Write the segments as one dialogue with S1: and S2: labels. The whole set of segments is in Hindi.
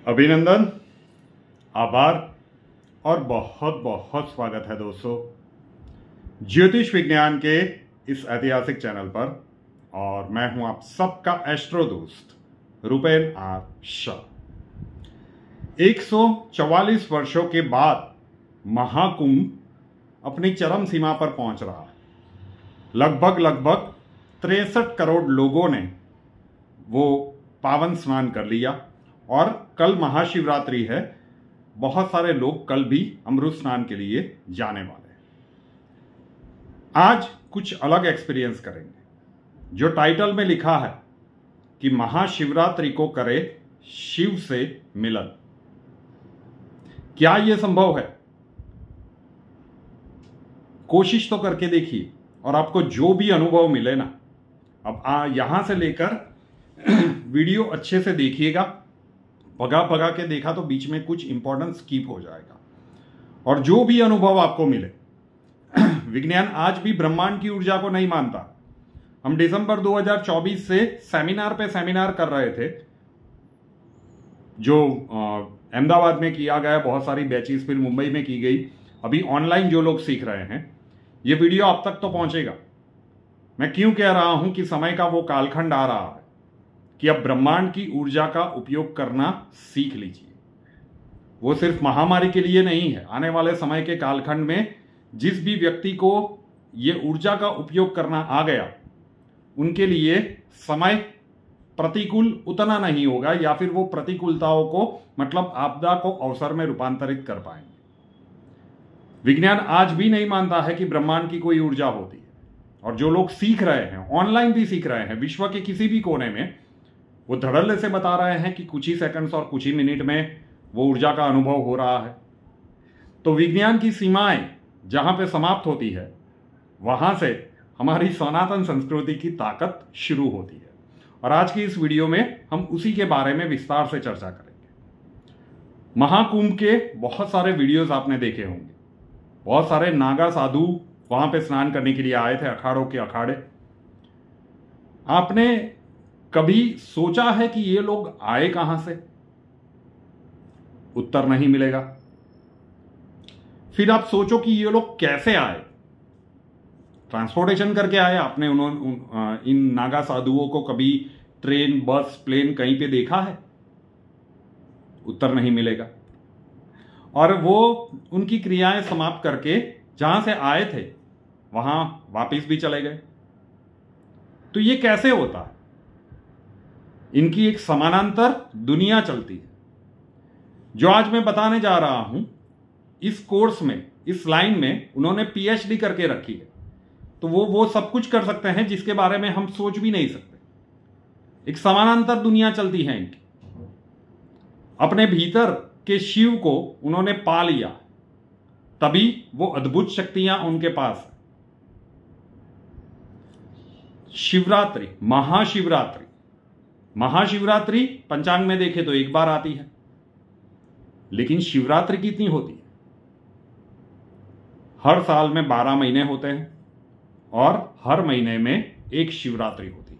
S1: अभिनंदन, आभार और बहुत बहुत स्वागत है दोस्तों ज्योतिष विज्ञान के इस ऐतिहासिक चैनल पर। और मैं हूं आप सबका एस्ट्रो दोस्त रुपेन आर शाह। 144 वर्षों के बाद महाकुंभ अपनी चरम सीमा पर पहुंच रहा है। लगभग 63 करोड़ लोगों ने वो पावन स्नान कर लिया और कल महाशिवरात्रि है। बहुत सारे लोग कल भी अमृत स्नान के लिए जाने वाले हैं। आज कुछ अलग एक्सपीरियंस करेंगे। जो टाइटल में लिखा है कि महाशिवरात्रि को करे शिव से मिलन, क्या यह संभव है? कोशिश तो करके देखिए और आपको जो भी अनुभव मिले ना, अब यहां से लेकर वीडियो अच्छे से देखिएगा। भगा के देखा तो बीच में कुछ इंपॉर्टेंट स्किप हो जाएगा। और जो भी अनुभव आपको मिले, विज्ञान आज भी ब्रह्मांड की ऊर्जा को नहीं मानता। हम दिसंबर 2024 से सेमिनार पे सेमिनार कर रहे थे, जो अहमदाबाद में किया गया, बहुत सारी बैचेस फिर मुंबई में की गई। अभी ऑनलाइन जो लोग सीख रहे हैं, ये वीडियो आप तक तो पहुंचेगा। मैं क्यों कह रहा हूं कि समय का वो कालखंड आ रहा है कि अब ब्रह्मांड की ऊर्जा का उपयोग करना सीख लीजिए। वो सिर्फ महामारी के लिए नहीं है। आने वाले समय के कालखंड में जिस भी व्यक्ति को ये ऊर्जा का उपयोग करना आ गया, उनके लिए समय प्रतिकूल उतना नहीं होगा, या फिर वो प्रतिकूलताओं को, मतलब आपदा को, अवसर में रूपांतरित कर पाएंगे। विज्ञान आज भी नहीं मानता है कि ब्रह्मांड की कोई ऊर्जा होती है। और जो लोग सीख रहे हैं, ऑनलाइन भी सीख रहे हैं, विश्व के किसी भी कोने में, वो धड़ल्ले से बता रहे हैं कि कुछ ही सेकंड्स और कुछ ही मिनट में वो ऊर्जा का अनुभव हो रहा है। तो विज्ञान की सीमाएं जहां पे समाप्त होती है, वहां से हमारी सनातन संस्कृति की ताकत शुरू होती है। और आज की इस वीडियो में हम उसी के बारे में विस्तार से चर्चा करेंगे। महाकुंभ के बहुत सारे वीडियोस आपने देखे होंगे। बहुत सारे नागा साधु वहां पे स्नान करने के लिए आए थे, अखाड़ों के अखाड़े। आपने कभी सोचा है कि ये लोग आए कहां से? उत्तर नहीं मिलेगा। फिर आप सोचो कि ये लोग कैसे आए। ट्रांसपोर्टेशन करके आए आपने? इन नागा साधुओं को कभी ट्रेन, बस, प्लेन कहीं पे देखा है? उत्तर नहीं मिलेगा। और वो उनकी क्रियाएं समाप्त करके जहां से आए थे वहां वापस भी चले गए। तो ये कैसे होता है? इनकी एक समानांतर दुनिया चलती है। जो आज मैं बताने जा रहा हूं, इस कोर्स में, इस लाइन में उन्होंने पीएचडी करके रखी है। तो वो सब कुछ कर सकते हैं जिसके बारे में हम सोच भी नहीं सकते। एक समानांतर दुनिया चलती है इनकी। अपने भीतर के शिव को उन्होंने पा लिया, तभी वो अद्भुत शक्तियां उनके पास है। शिवरात्रि, महाशिवरात्रि पंचांग में देखे तो एक बार आती है, लेकिन शिवरात्रि कितनी होती है? हर साल में 12 महीने होते हैं और हर महीने में एक शिवरात्रि होती है।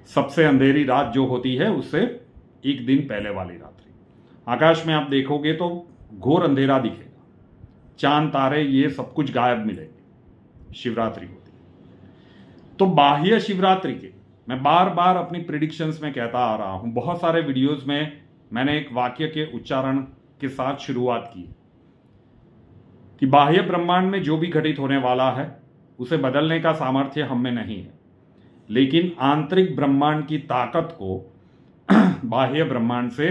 S1: सबसे अंधेरी रात जो होती है, उससे एक दिन पहले वाली रात्रि। आकाश में आप देखोगे तो घोर अंधेरा दिखेगा, चांद तारे ये सब कुछ गायब मिलेंगे। शिवरात्रि होती है। तो बाह्य शिवरात्रि के, मैं बार बार अपनी प्रिडिक्शंस में कहता आ रहा हूं, बहुत सारे वीडियोस में मैंने एक वाक्य के उच्चारण के साथ शुरुआत की कि बाह्य ब्रह्मांड में जो भी घटित होने वाला है उसे बदलने का सामर्थ्य हम में नहीं है, लेकिन आंतरिक ब्रह्मांड की ताकत को बाह्य ब्रह्मांड से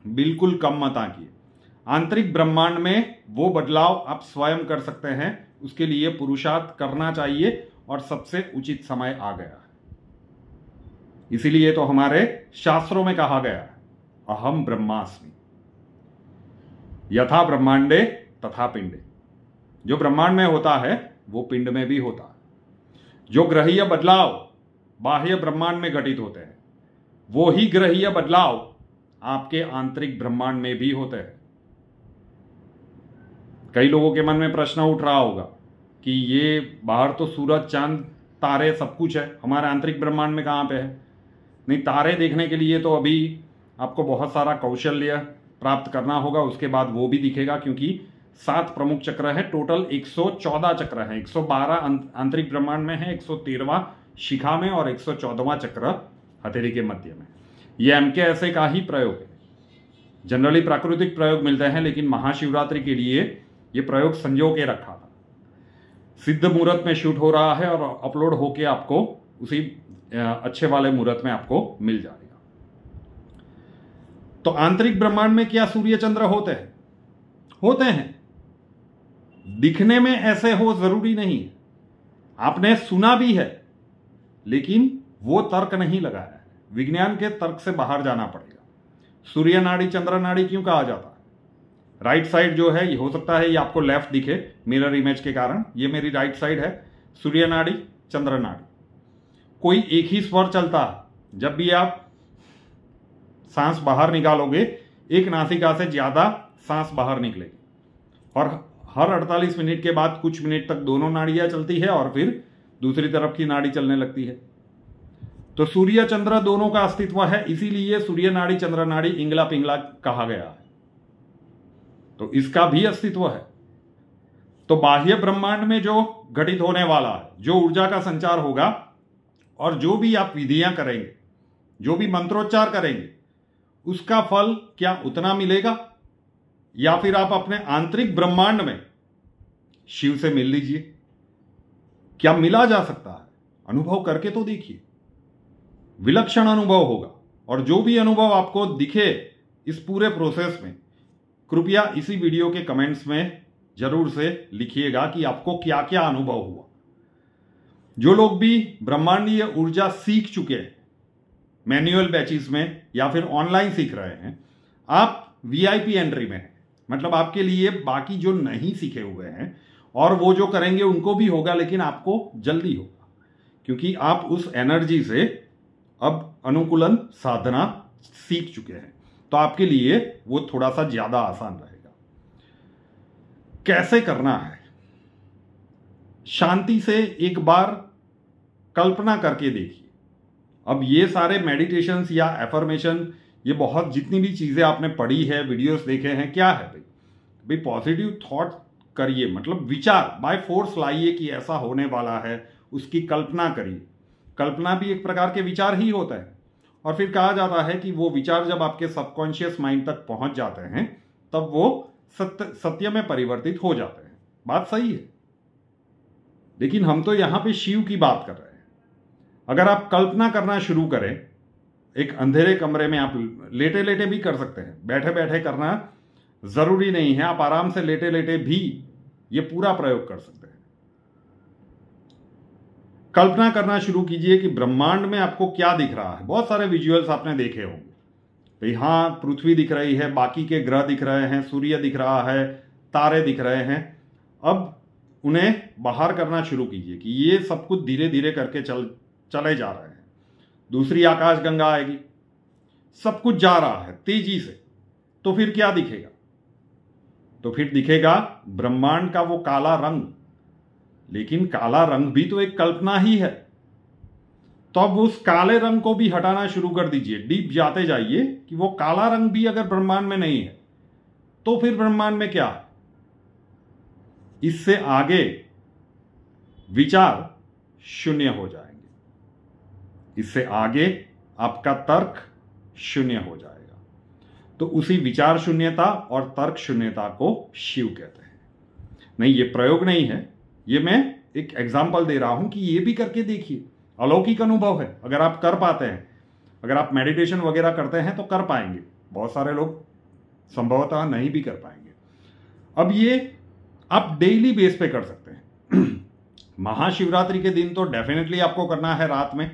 S1: बिल्कुल कम मत आंकिए। आंतरिक ब्रह्मांड में वो बदलाव आप स्वयं कर सकते हैं। उसके लिए पुरुषार्थ करना चाहिए और सबसे उचित समय आ गया है। इसीलिए तो हमारे शास्त्रों में कहा गया है, अहम ब्रह्मास्मि, यथा ब्रह्मांडे तथा पिंडे। जो ब्रह्मांड में होता है वो पिंड में भी होता है। जो ग्रहीय बदलाव बाह्य ब्रह्मांड में घटित होते हैं, वो ही ग्रहीय बदलाव आपके आंतरिक ब्रह्मांड में भी होते हैं। कई लोगों के मन में प्रश्न उठ रहा होगा कि ये बाहर तो सूरज, चांद, तारे सब कुछ है, हमारे आंतरिक ब्रह्मांड में कहां पे है? नहीं, तारे देखने के लिए तो अभी आपको बहुत सारा कौशल्य प्राप्त करना होगा, उसके बाद वो भी दिखेगा, क्योंकि 7 प्रमुख चक्र है, टोटल 114 चक्र है। 112 आंतरिक ब्रह्मांड में है, 113वां शिखा में और 114वां चक्र हथेली के मध्य में। ये MKSA का ही प्रयोग है। जनरली प्राकृतिक प्रयोग मिलते हैं, लेकिन महाशिवरात्रि के लिए ये प्रयोग संजो के रखा था। सिद्ध मुहूर्त में शूट हो रहा है और अपलोड होके आपको उसी अच्छे वाले मुहूर्त में आपको मिल जाएगा। तो आंतरिक ब्रह्मांड में क्या सूर्य चंद्र होते हैं? होते हैं। दिखने में ऐसे हो जरूरी नहीं है। आपने सुना भी है, लेकिन वो तर्क नहीं लगाया है। विज्ञान के तर्क से बाहर जाना पड़ेगा। सूर्य नाड़ी चंद्र नाड़ी क्यों कहा जाता है? राइट साइड जो है, ये हो सकता है ये आपको लेफ्ट दिखे मिरर इमेज के कारण, ये मेरी राइट साइड है। सूर्य नाड़ी चंद्र नाड़ी, कोई एक ही स्वर चलता है। जब भी आप सांस बाहर निकालोगे, एक नासिका से ज्यादा सांस बाहर निकलेगी, और हर 48 मिनट के बाद कुछ मिनट तक दोनों नाड़ियां चलती है और फिर दूसरी तरफ की नाड़ी चलने लगती है। तो सूर्य चंद्र दोनों का अस्तित्व है, इसीलिए सूर्य नाड़ी चंद्र नाड़ी इंगला पिंगला कहा गया है। तो इसका भी अस्तित्व है। तो बाह्य ब्रह्मांड में जो घटित होने वाला है, जो ऊर्जा का संचार होगा, और जो भी आप विधियां करेंगे, जो भी मंत्रोच्चार करेंगे, उसका फल क्या उतना मिलेगा, या फिर आप अपने आंतरिक ब्रह्मांड में शिव से मिल लीजिए? क्या मिला जा सकता है? अनुभव करके तो देखिए, विलक्षण अनुभव होगा। और जो भी अनुभव आपको दिखे इस पूरे प्रोसेस में, कृपया इसी वीडियो के कमेंट्स में जरूर से लिखिएगा कि आपको क्या क्या अनुभव हुआ। जो लोग भी ब्रह्मांडीय ऊर्जा सीख चुके हैं मैनुअल बैचेस में या फिर ऑनलाइन सीख रहे हैं, आप VIP एंट्री में हैं। मतलब आपके लिए बाकी जो नहीं सीखे हुए हैं और वो जो करेंगे उनको भी होगा, लेकिन आपको जल्दी होगा, क्योंकि आप उस एनर्जी से अब अनुकूलन साधना सीख चुके हैं। तो आपके लिए वो थोड़ा सा ज्यादा आसान रहेगा। कैसे करना है? शांति से एक बार कल्पना करके देखिए। अब ये सारे मेडिटेशंस या एफर्मेशन, ये बहुत जितनी भी चीजें आपने पढ़ी है, वीडियोस देखे हैं, क्या है भाई पॉजिटिव थॉट करिए। मतलब विचार बाय फोर्स लाइए कि ऐसा होने वाला है, उसकी कल्पना करिए। कल्पना भी एक प्रकार के विचार ही होता है। और फिर कहा जाता है कि वो विचार जब आपके सबकॉन्शियस माइंड तक पहुंच जाते हैं, तब वो सत्य में परिवर्तित हो जाते हैं। बात सही है, लेकिन हम तो यहां पे शिव की बात कर रहे हैं। अगर आप कल्पना करना शुरू करें, एक अंधेरे कमरे में, आप लेटे लेटे भी कर सकते हैं, बैठे बैठे करना जरूरी नहीं है। आप आराम से लेटे लेटे भी ये पूरा प्रयोग कर सकते हैं। कल्पना करना शुरू कीजिए कि ब्रह्मांड में आपको क्या दिख रहा है। बहुत सारे विजुअल्स आपने देखे होंगे। तो यहां पृथ्वी दिख रही है, बाकी के ग्रह दिख रहे हैं, सूर्य दिख रहा है, तारे दिख रहे हैं। अब उन्हें बाहर करना शुरू कीजिए कि ये सब कुछ धीरे धीरे करके चले जा रहे हैं। दूसरी आकाश गंगा आएगी, सब कुछ जा रहा है तेजी से। तो फिर क्या दिखेगा? तो फिर दिखेगा ब्रह्मांड का वो काला रंग। लेकिन काला रंग भी तो एक कल्पना ही है। तो अब उस काले रंग को भी हटाना शुरू कर दीजिए। डीप जाते जाइए कि वो काला रंग भी अगर ब्रह्मांड में नहीं है, तो फिर ब्रह्मांड में क्या है? इससे आगे विचार शून्य हो जाएंगे। इससे आगे आपका तर्क शून्य हो जाएगा। तो उसी विचार शून्यता और तर्क शून्यता को शिव कहते हैं। नहीं, ये प्रयोग नहीं है, ये मैं एक एग्जाम्पल दे रहा हूं कि ये भी करके देखिए। अलौकिक अनुभव है। अगर आप कर पाते हैं, अगर आप मेडिटेशन वगैरह करते हैं तो कर पाएंगे। बहुत सारे लोग संभवतः नहीं भी कर पाएंगे। अब ये आप डेली बेस पे कर सकते हैं। महाशिवरात्रि के दिन तो डेफिनेटली आपको करना है रात में,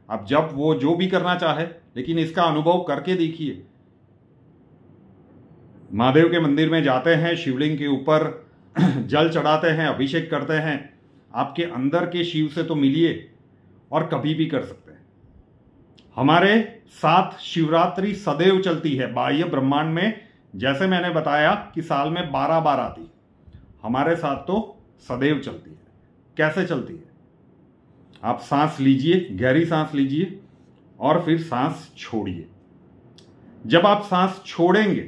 S1: आप जब वो जो भी करना चाहे, लेकिन इसका अनुभव करके देखिए। महादेव के मंदिर में जाते हैं, शिवलिंग के ऊपर जल चढ़ाते हैं, अभिषेक करते हैं, आपके अंदर के शिव से तो मिलिए, और कभी भी कर सकते हैं। हमारे साथ शिवरात्रि सदैव चलती है बाह्य ब्रह्मांड में। जैसे मैंने बताया कि साल में 12 बार आती है, हमारे साथ तो सदैव चलती है। कैसे चलती है? आप सांस लीजिए, गहरी सांस लीजिए और फिर सांस छोड़िए। जब आप सांस छोड़ेंगे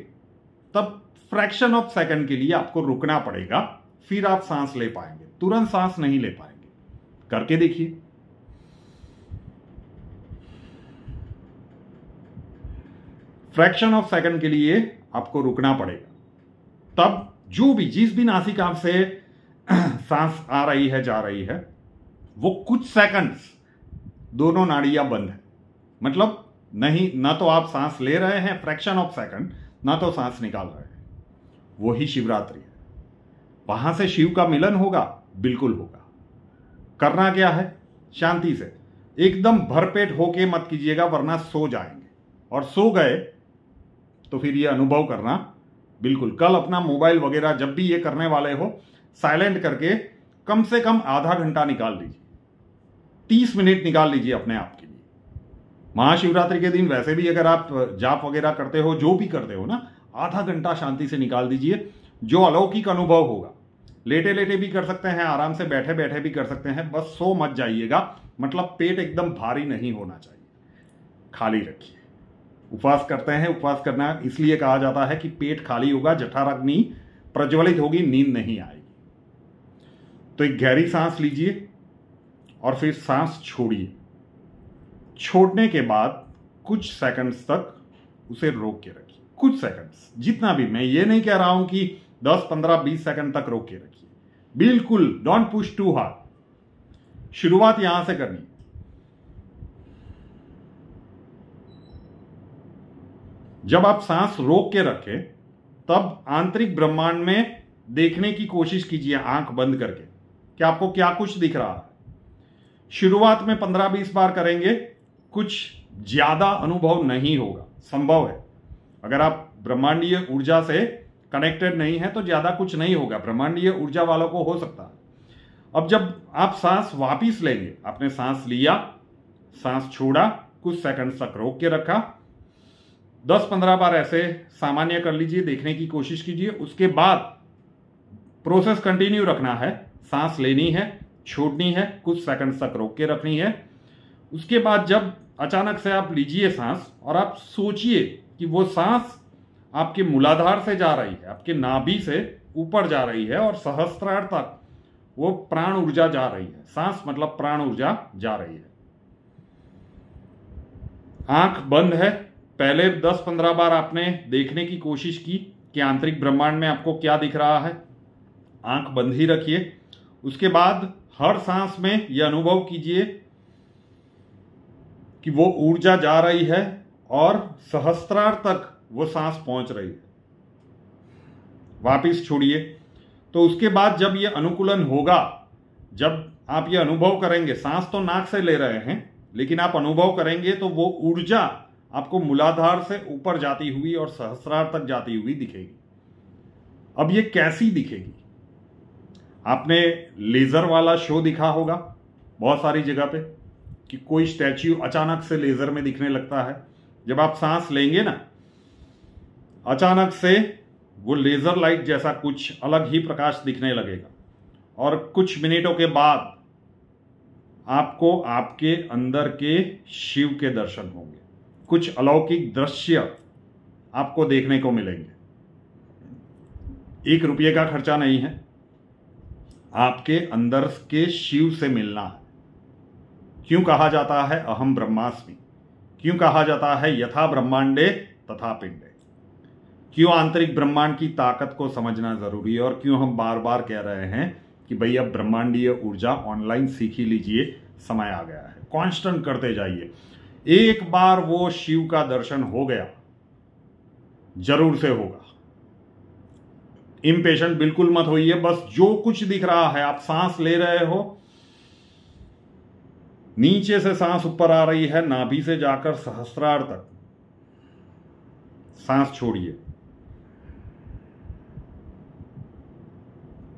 S1: तब फ्रैक्शन ऑफ सेकंड के लिए आपको रुकना पड़ेगा, फिर आप सांस ले पाएंगे, तुरंत सांस नहीं ले पाएंगे। करके देखिए। फ्रैक्शन ऑफ सेकंड के लिए आपको रुकना पड़ेगा, तब जो भी जिस भी नासिका से सांस आ रही है जा रही है वो कुछ सेकंड्स दोनों नाड़ियां बंद है, मतलब नहीं, ना तो आप सांस ले रहे हैं फ्रैक्शन ऑफ सेकंड, ना तो सांस निकाल रहे हैं। वही शिवरात्रि है। वहां से शिव का मिलन होगा, बिल्कुल होगा। करना क्या है? शांति से एकदम भरपेट होके मत कीजिएगा, वरना सो जाएंगे, और सो गए तो फिर ये अनुभव करना बिल्कुल। कल अपना मोबाइल वगैरह जब भी ये करने वाले हो साइलेंट करके कम से कम आधा घंटा निकाल लीजिए, 30 मिनट निकाल लीजिए अपने आप के लिए। महाशिवरात्रि के दिन वैसे भी अगर आप जाप वगैरह करते हो, जो भी करते हो ना, आधा घंटा शांति से निकाल दीजिए, जो अलौकिक अनुभव होगा। लेटे लेटे भी कर सकते हैं, आराम से बैठे बैठे भी कर सकते हैं, बस सो मत जाइएगा, मतलब पेट एकदम भारी नहीं होना चाहिए, खाली रखिए। उपवास करते हैं, उपवास करना इसलिए कहा जाता है कि पेट खाली होगा, जठराग्नि प्रज्वलित होगी, नींद नहीं आएगी। तो एक गहरी सांस लीजिए और फिर सांस छोड़िए। छोड़ने के बाद कुछ सेकंड्स तक उसे रोक के रखिए, कुछ सेकंड्स, जितना भी। मैं ये नहीं कह रहा हूं कि 10, 15, 20 सेकंड तक रोक के रखिए, बिल्कुल डोंट पुश टू हार्ड। शुरुआत यहां से करनी। जब आप सांस रोक के रखें तब आंतरिक ब्रह्मांड में देखने की कोशिश कीजिए आंख बंद करके कि आपको क्या कुछ दिख रहा है। शुरुआत में 15-20 बार करेंगे, कुछ ज्यादा अनुभव नहीं होगा, संभव है। अगर आप ब्रह्मांडीय ऊर्जा से कनेक्टेड नहीं है तो ज्यादा कुछ नहीं होगा, ब्रह्मांडीय ऊर्जा वालों को हो सकता है। अब जब आप सांस वापिस लेंगे, आपने सांस लिया, सांस छोड़ा, कुछ सेकंड तक रोक के रखा, 10-15 बार ऐसे सामान्य कर लीजिए, देखने की कोशिश कीजिए। उसके बाद प्रोसेस कंटिन्यू रखना है, सांस लेनी है, छोड़नी है, कुछ सेकंड तक रोक के रखनी है। उसके बाद जब अचानक से आप लीजिए सांस और आप सोचिए कि वो सांस आपके मूलाधार से जा रही है, आपके नाभि से ऊपर जा रही है और सहस्त्रार तक वो प्राण ऊर्जा जा रही है। सांस मतलब प्राण ऊर्जा जा रही है। आंख बंद है। पहले 10-15 बार आपने देखने की कोशिश की कि आंतरिक ब्रह्मांड में आपको क्या दिख रहा है। आंख बंद ही रखिए। उसके बाद हर सांस में यह अनुभव कीजिए कि वो ऊर्जा जा रही है और सहस्त्रार तक वो सांस पहुंच रही है। वापिस छोड़िए। तो उसके बाद जब ये अनुकूलन होगा, जब आप ये अनुभव करेंगे, सांस तो नाक से ले रहे हैं लेकिन आप अनुभव करेंगे तो वो ऊर्जा आपको मूलाधार से ऊपर जाती हुई और सहस्रार तक जाती हुई दिखेगी। अब ये कैसी दिखेगी? आपने लेजर वाला शो दिखा होगा बहुत सारी जगह पे कि कोई स्टैच्यू अचानक से लेजर में दिखने लगता है। जब आप सांस लेंगे ना, अचानक से वो लेजर लाइट जैसा कुछ अलग ही प्रकाश दिखने लगेगा और कुछ मिनटों के बाद आपको आपके अंदर के शिव के दर्शन होंगे। कुछ अलौकिक दृश्य आपको देखने को मिलेंगे। 1 रुपये का खर्चा नहीं है, आपके अंदर के शिव से मिलना है। क्यों कहा जाता है अहम ब्रह्मास्मि? क्यों कहा जाता है यथा ब्रह्मांडे तथा पिंडे? क्यों आंतरिक ब्रह्मांड की ताकत को समझना जरूरी है और क्यों हम बार बार कह रहे हैं कि भैया ब्रह्मांडीय ऊर्जा ऑनलाइन सीख ही लीजिए, समय आ गया है, कांस्टेंट करते जाइए। एक बार वो शिव का दर्शन हो गया, जरूर से होगा। इम्पेशेंट बिल्कुल मत होइए। बस जो कुछ दिख रहा है, आप सांस ले रहे हो, नीचे से सांस ऊपर आ रही है, नाभि से जाकर सहस्त्रार तक, सांस छोड़िए,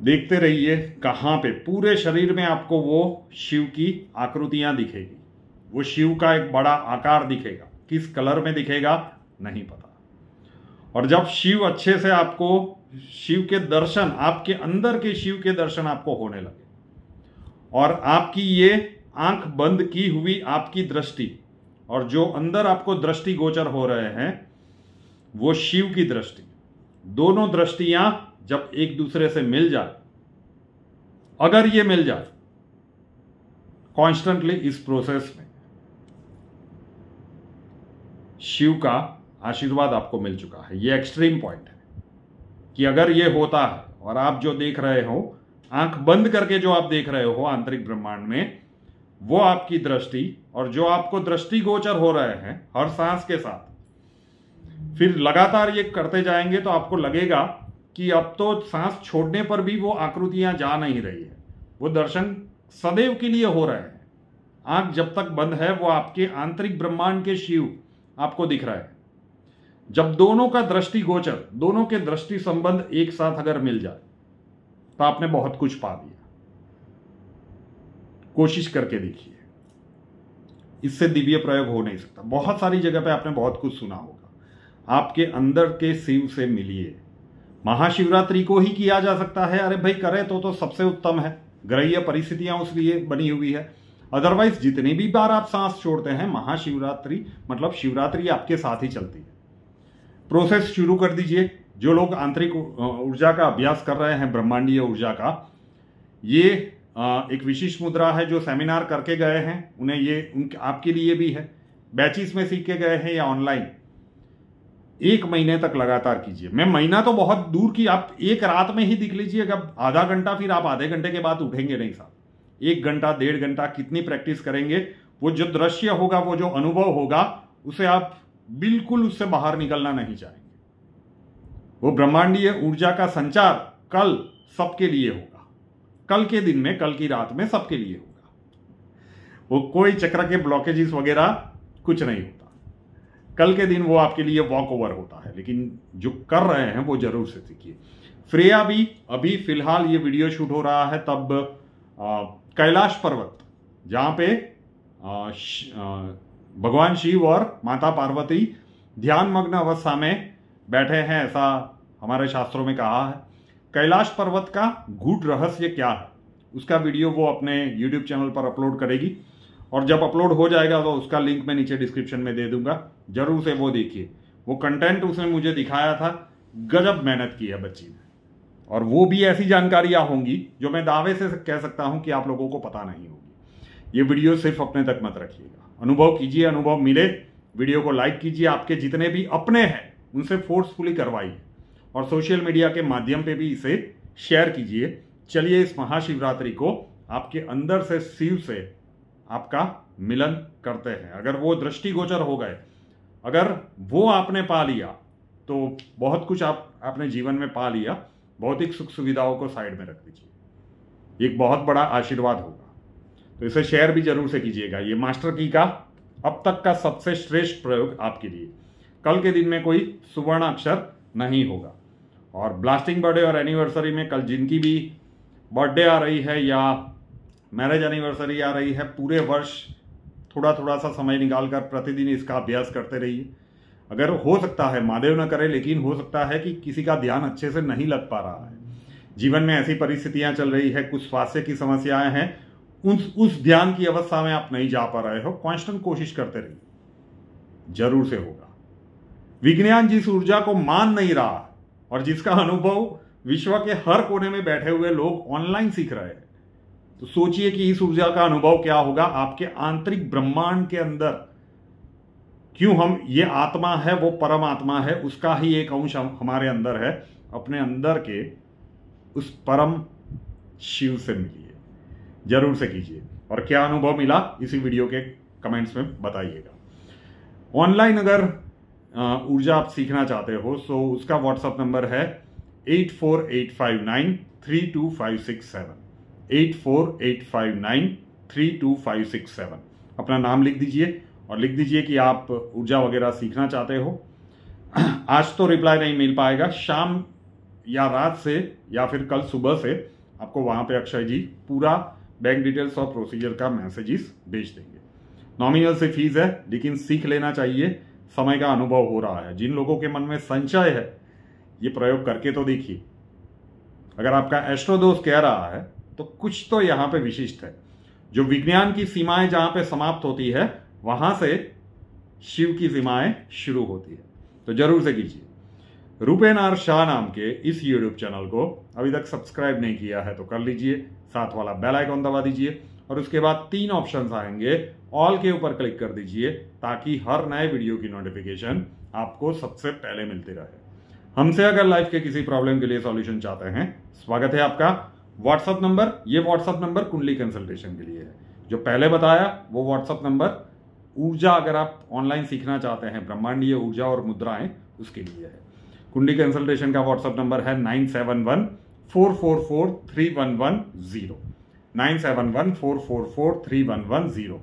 S1: देखते रहिए कहां पे पूरे शरीर में आपको वो शिव की आकृतियां दिखेगी। वो शिव का एक बड़ा आकार दिखेगा। किस कलर में दिखेगा नहीं पता। और जब शिव अच्छे से आपको शिव के दर्शन, आपके अंदर के शिव के दर्शन आपको होने लगे और आपकी ये आंख बंद की हुई आपकी दृष्टि और जो अंदर आपको दृष्टि गोचर हो रहे हैं, वो शिव की दृष्टि। दोनों दृष्टियां जब एक दूसरे से मिल जाए, अगर ये मिल जाए कॉन्स्टेंटली इस प्रोसेस में, शिव का आशीर्वाद आपको मिल चुका है। ये एक्सट्रीम पॉइंट है कि अगर ये होता है और आप जो देख रहे हो, आंख बंद करके जो आप देख रहे हो आंतरिक ब्रह्मांड में, वो आपकी दृष्टि और जो आपको दृष्टिगोचर हो रहे हैं हर सांस के साथ, फिर लगातार ये करते जाएंगे तो आपको लगेगा कि अब तो सांस छोड़ने पर भी वो आकृतियां जा नहीं रही है। वो दर्शन सदैव के लिए हो रहे हैं। आंख जब तक बंद है वो आपके आंतरिक ब्रह्मांड के शिव आपको दिख रहा है। जब दोनों का दृष्टिगोचर, दोनों के दृष्टि संबंध एक साथ अगर मिल जाए तो आपने बहुत कुछ पा लिया। कोशिश करके देखिए, इससे दिव्य प्रयोग हो नहीं सकता। बहुत सारी जगह पे आपने बहुत कुछ सुना होगा। आपके अंदर के शिव से मिलिए। महाशिवरात्रि को ही किया जा सकता है, अरे भाई करे तो सबसे उत्तम है। ग्रहीय परिस्थितियां उस लिए बनी हुई है। अदरवाइज जितनी भी बार आप सांस छोड़ते हैं, महाशिवरात्रि मतलब शिवरात्रि आपके साथ ही चलती है। प्रोसेस शुरू कर दीजिए। जो लोग आंतरिक ऊर्जा का अभ्यास कर रहे हैं, ब्रह्मांडीय ऊर्जा का, ये एक विशिष्ट मुद्रा है जो सेमिनार करके गए हैं, उन्हें ये आपके लिए भी है। बैचेस में सीख के गए हैं या ऑनलाइन, 1 महीने तक लगातार कीजिए। मैं महीना तो बहुत दूर की, आप एक रात में ही दिख लीजिएगा आधा घंटा, फिर आप आधे घंटे के बाद उठेंगे नहीं साहब। 1 घंटा 1.5 घंटा कितनी प्रैक्टिस करेंगे, वो जो दृश्य होगा, वो जो अनुभव होगा, उसे आप बिल्कुल उससे बाहर निकलना नहीं चाहेंगे। वो ब्रह्मांडीय ऊर्जा का संचार कल सबके लिए होगा। कल के दिन में, कल की रात में सबके लिए होगा। वो कोई चक्र के ब्लॉकेजेस वगैरह कुछ नहीं होता। कल के दिन वो आपके लिए वॉक ओवर होता है। लेकिन जो कर रहे हैं वो जरूर से सीखिए। फ्रेया भी अभी फिलहाल ये वीडियो शूट हो रहा है तब कैलाश पर्वत, जहां पे भगवान शिव और माता पार्वती ध्यान मग्न अवस्था में बैठे हैं, ऐसा हमारे शास्त्रों में कहा है। कैलाश पर्वत का गूढ़ रहस्य क्या है, उसका वीडियो वो अपने यूट्यूब चैनल पर अपलोड करेगी, और जब अपलोड हो जाएगा तो उसका लिंक मैं नीचे डिस्क्रिप्शन में दे दूंगा, जरूर से वो देखिए। वो कंटेंट उसने मुझे दिखाया था, गजब मेहनत की है बच्ची ने, और वो भी ऐसी जानकारियां होंगी जो मैं दावे से कह सकता हूं कि आप लोगों को पता नहीं होगी। ये वीडियो सिर्फ अपने तक मत रखिएगा, अनुभव कीजिए। अनुभव मिले, वीडियो को लाइक कीजिए। आपके जितने भी अपने हैं उनसे फोर्सफुली करवाइए, और सोशल मीडिया के माध्यम पे भी इसे शेयर कीजिए। चलिए इस महाशिवरात्रि को आपके अंदर से शिव से आपका मिलन करते हैं। अगर वो दृष्टिगोचर हो गए, अगर वो आपने पा लिया, तो बहुत कुछ आपने जीवन में पा लिया। भौतिक सुख सुविधाओं को साइड में रख दीजिए, एक बहुत बड़ा आशीर्वाद होगा। तो इसे शेयर भी जरूर से कीजिएगा। ये मास्टर की का अब तक का सबसे श्रेष्ठ प्रयोग आपके लिए। कल के दिन में कोई सुवर्ण अक्षर नहीं होगा। और ब्लास्टिंग बर्थडे और एनिवर्सरी में कल जिनकी भी बर्थडे आ रही है या मैरिज एनिवर्सरी आ रही है, पूरे वर्ष थोड़ा थोड़ा सा समय निकालकर प्रतिदिन इसका अभ्यास करते रहिए। अगर हो सकता है, महादेव न करे, लेकिन हो सकता है कि किसी का ध्यान अच्छे से नहीं लग पा रहा है, जीवन में ऐसी परिस्थितियां चल रही है, कुछ स्वास्थ्य की समस्याएं हैं, उस ध्यान की अवस्था में आप नहीं जा पा रहे हो, कांस्टेंट कोशिश करते रहिए, जरूर से होगा। विज्ञान जिस ऊर्जा को मान नहीं रहा और जिसका अनुभव विश्व के हर कोने में बैठे हुए लोग ऑनलाइन सीख रहे हैं, तो सोचिए कि इस ऊर्जा का अनुभव क्या होगा आपके आंतरिक ब्रह्मांड के अंदर। क्यों हम, ये आत्मा है, वो परम आत्मा है, उसका ही एक अंश हमारे अंदर है। अपने अंदर के उस परम शिव से मिलिए, जरूर से कीजिए। और क्या अनुभव मिला इसी वीडियो के कमेंट्स में बताइएगा। ऑनलाइन अगर ऊर्जा आप सीखना चाहते हो तो उसका व्हाट्सएप नंबर है 8485932567, 8485932567। अपना नाम लिख दीजिए और लिख दीजिए कि आप ऊर्जा वगैरह सीखना चाहते हो। आज तो रिप्लाई नहीं मिल पाएगा, शाम या रात से या फिर कल सुबह से आपको वहां पे अक्षय जी पूरा बैंक डिटेल्स और प्रोसीजर का मैसेजेस भेज देंगे। नॉमिनल से फीस है, लेकिन सीख लेना चाहिए। समय का अनुभव हो रहा है। जिन लोगों के मन में संशय है, ये प्रयोग करके तो देखिए। अगर आपका एस्ट्रोदोष कह रहा है तो कुछ तो यहां पे विशिष्ट है। जो विज्ञान की सीमाएं जहां पे समाप्त होती है, वहां से शिव की सीमाएं शुरू होती है। तो जरूर से कीजिए। रूपेन आर शाह नाम के इस यूट्यूब चैनल को अभी तक सब्सक्राइब नहीं किया है तो कर लीजिए, साथ वाला बेल आइकॉन दबा दीजिए और उसके बाद 3 ऑप्शंस आएंगे, ऑल के ऊपर क्लिक कर दीजिए ताकि हर नए वीडियो की नोटिफिकेशन आपको सबसे पहले मिलती रहे। हमसे अगर लाइफ के किसी प्रॉब्लम के लिए सॉल्यूशन चाहते हैं, स्वागत है आपका। व्हाट्सअप नंबर, ये व्हाट्सअप नंबर कुंडली कंसल्टेशन के लिए है। जो पहले बताया वो व्हाट्सअप नंबर ऊर्जा, अगर आप ऑनलाइन सीखना चाहते हैं ब्रह्मांडीय ऊर्जा और मुद्राएं, उसके लिए है। कुंडली कंसल्टेशन का व्हाट्सअप नंबर है 9714443110, 9714443110।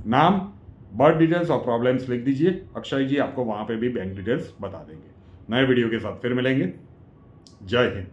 S1: नाम, बर्थ डिटेल्स और प्रॉब्लम्स लिख दीजिए, अक्षय जी आपको वहां पे भी बैंक डिटेल्स बता देंगे। नए वीडियो के साथ फिर मिलेंगे। जय हिंद।